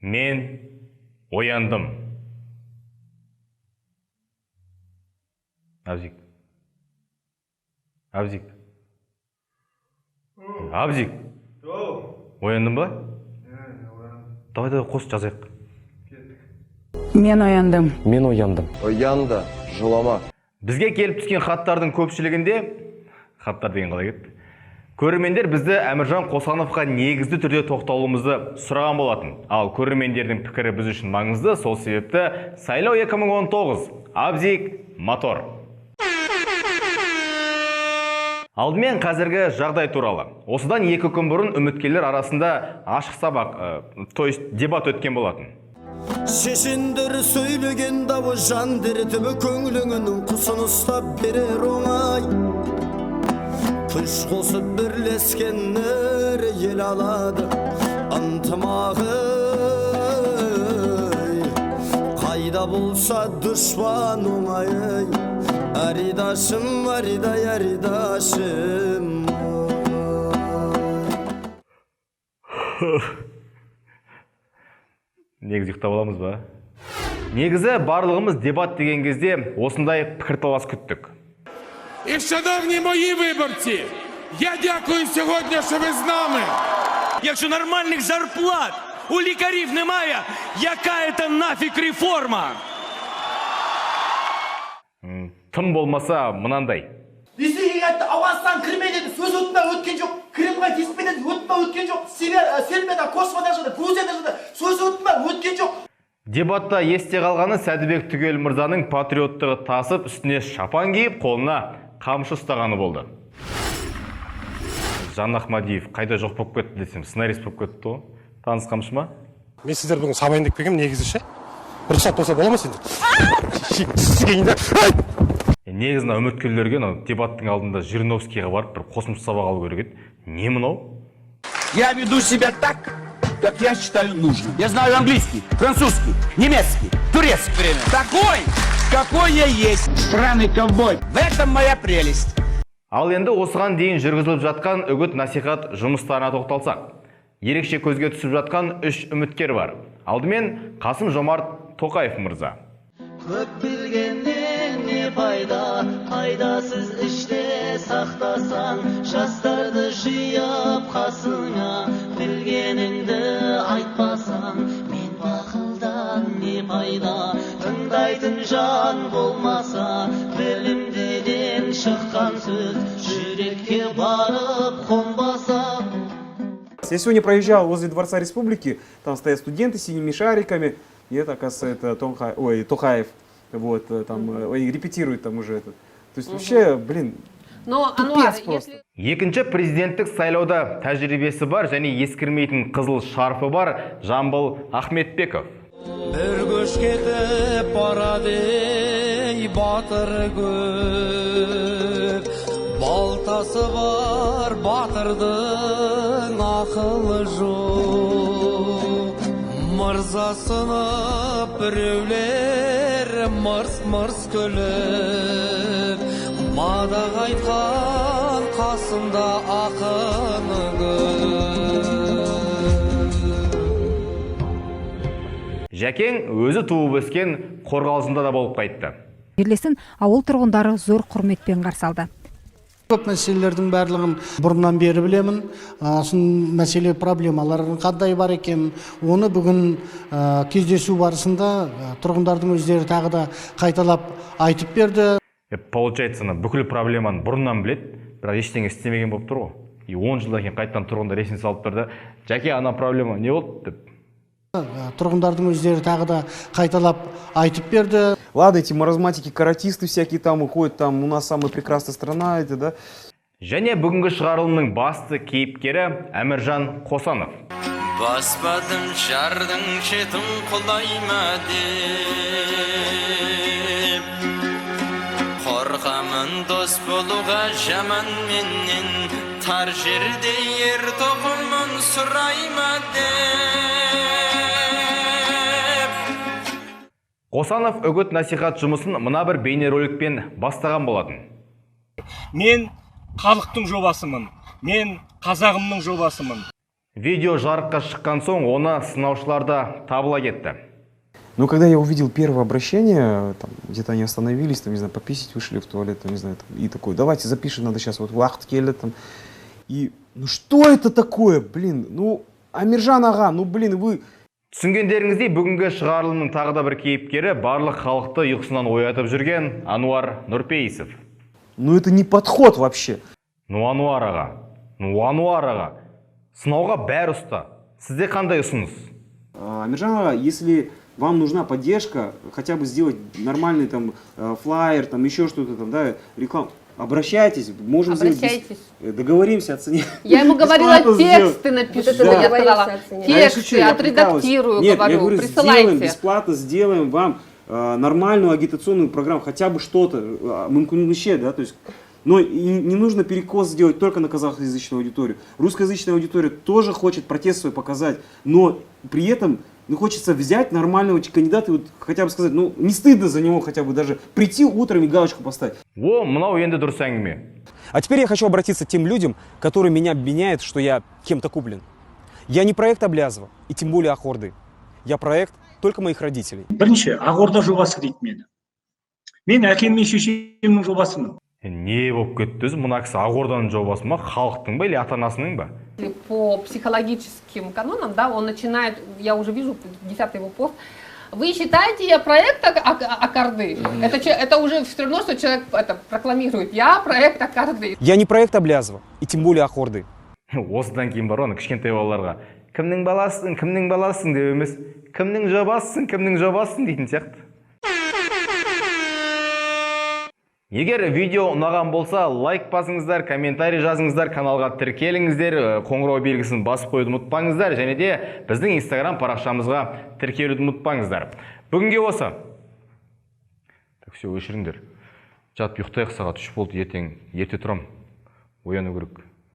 Мен ояндым. Абзик. Абзик. Абзик. Ояндың ба? Давай қос жазайық. Мен ояндым. Мен ояндым. Оянды, жылама. Бізге келіп түскен хаттардың көпшілігінде, хаттар деген қалай кетті? Көрермендер бізді Әміржан Қосановқа негізді түрде тоқталуымызды сұраған болатын. Ал көрермендердің пікірі біз үшін маңызды, сол себепті сайлау 2019. Абзик, мотор. Алдымен қазіргі жағдай туралы. Осыдан 2 күн бұрын үміткерлер арасында ашық сабақ, дебат өткен болатын. Шешендер сөйлеген дауы жан дертібі көңіліңінің құсын ұстап берер оңай. Күш қосып бірлескеннер ел алады ынтымағы. Қайда болса дұшпан оңай. Аридашым, аридай, аридашым. Негізі ұйықтап аламыз ба? Негізі барлығымыз дебат деген кезде осындай пікірталас күттік. І, шановні мої виборці, я дякую сьогодні, що ви з нами. Якщо нормальних зарплат у лікарів немає, яка це нафіг реформа? Тым болмаса мынандай. Ресейге айтты, Ауғанстан кірме деді, сөз өтпей өткен жоқ. Кремльға тиіспе деді, өтпей өткен жоқ. Сербияда, Косовода жады, Грузияда жады, сөз өтпей өткен жоқ. Дебатта есте қалғаны Сәдібек Түгел мырзаның патриоттығы тасып, үстіне шапан киіп, қолына қамшы ұстағаны болды. Жан Ахмадиев қайда жоқ болып кетті десем, сценарист болып кетті ғой. Таныс қамшы ма? Мен сіздер бүгін сабайын деп келгем, негізі ше. Рұқсат болса бола ма сендер? Негізінде үміткерлерге дебаттың алдында Жириновскийға барып бір қосымша сабақ алу керек еді. Не мынау? Я веду себя так, как я считаю нужным. Я знаю английский, французский, немецкий, турецкий. Такой, какой я есть. Странный ковбой. В этом моя прелесть. Ал енді осыған дейін жүргізіліп жатқан үгіт-насихат жұмыстарына тоқталсақ. Ерекше көзге түсіп жатқан 3 үміткер бар. Алдымен Қасым-Жомарт Тоқаев мырза. Көп білгеннен не пайда, пайдасыз іште сақтасаң, жастарды жиып қасыңа, білгеніңді айтпасаң, мен бақылдан не пайда, тыңдайтын жан болмаса, білімдеден шыққан сөз, жүрекке барып қонбаса. Я сегодня проезжал возле Дворца Республики, там стоят студенты с синими шариками, и это, оказывается, это Тохаев, вот, там, репетирует там уже этот. То есть вообще, блин, тупец просто. Екінші президенттік сайлауда тәжірибесі бар және ескірмейтін қызыл шарфы бар Жамбыл Ахметбеков. Бір көш кетіп барады батыр көп, балтасы бар батырдың ақылы жоқ. Мырзасынып біреулер мырс-мырс күліп, мадақ айтқан қасында ақыны көп. Жәкең өзі туып өскен Қорғалжында да болып қайтты. Бірлесін ауыл тұрғындары зор құрметпен қарсы алды. Көп мәселелердің барлығын бұрыннан бері білемін. Асын мәселе проблемалардың қандай бар екен, оны бүгін кездесу барысында тұрғындардың өздері тағы да қайталап айтып берді. Получается, бүкіл проблеманы бұрыннан білет, бірақ ештеңе істемеген болып тұр ғой. 10 жылдан кейін қайттан тұрғындар есіне салып берді. Жәке, ана проблема не болды деп. Тұрғындардың өздері тағы да қайталап айтып берді. Ладно, эти маразматики, каратисты всякие там уходят, там у нас самая прекрасная страна, это, да? Және бүгінгі шығарылымның басты кейіпкері Әміржан Қосанов. Баспадым жардың шетін құлайма деп, қорқамын дос болуға жаман менен, тар жерде ер тоқымын сұрайма деп. Қосанов үгіт-насихат жұмысын мына бір бейнероликпен бастаған болатын. Мен халықтың жобасымын, мен қазағымның жобасымын. Видео жарыққа шыққан соң оны сынаушыларда табыла кетті. Но когда я увидел первое обращение, там, где-то они остановились, там, не знаю, пописить вышли в туалет, там, не знаю, там, и такой, давайте запишем, надо сейчас вот вахт келет, там. И, ну что это такое, блин, ну, Амиржан аға, ну, блин, вы... Түсінгендеріңіздей, бүгінгі шығарылымның тағы да бір кейіпкері барлық халықты ұйқысынан оятып жүрген Ануар Нұрпейісов. Ну это не подход вообще. Ну Ануар аға, сынауға бәрі ұста. Сізде қандай ұсыныс? Амиржан аға, если вам нужна поддержка, хотя бы сделать нормальный там флаер, там еще что-то там, да, рекламу, обращайтесь, можем сделать, договоримся о цене. Я ему говорила, тексты напишите, я сказала, тексты, отредактирую, говорю, присылайте. Бесплатно сделаем вам нормальную агитационную программу, хотя бы что-то, да, то есть, но не нужно перекос сделать только на казахоязычную аудиторию. Русскоязычная аудитория тоже хочет протест свой показать, но при этом хочется взять нормального кандидата и вот хотя бы сказать, ну не стыдно за него хотя бы даже прийти утром и галочку поставить. О, мынау енді дұрыс әңгіме. А теперь я хочу обратиться к тем людям, которые меня обвиняют, что я кем-то куплен. Я не проект Аблязова, и тем более Ахорды. Я проект только моих родителей. Бірінші, Ақорда жобасы дейді мені. Мен әкем мен шешемнің жобасымын. Не болып кетті өзі, мына кісі Ақорданың жобасы ма, халықтың ба или ата-анасының ба? По психологическим канонам, да, он начинает, я уже вижу 10-й его пост. Вы считаете, я проект Акарды? Это уже все равно, что человек прокламирует. Я проект Акарды. Я не проект Аблязова, и тем более Ахорды. Осыдан кейін бар оны кішкентай балаларға кімнің баласың деп емес, кімнің жобасың дейтін сияқты. Егер видео ұнаған болса, лайк басыңыздар, комментарий жазыңыздар, каналға тіркеліңіздер, қоңырау белгісін басып қоюды ұмытпаңыздар, және де біздің Instagram парақшамызға тіркелуді ұмытпаңыздар. Бүгінге осы. Так, все, өшіріңдер. Жатып ұйықтайық, сағат 3 болды, ертең ерте тұрам. Ояну керек.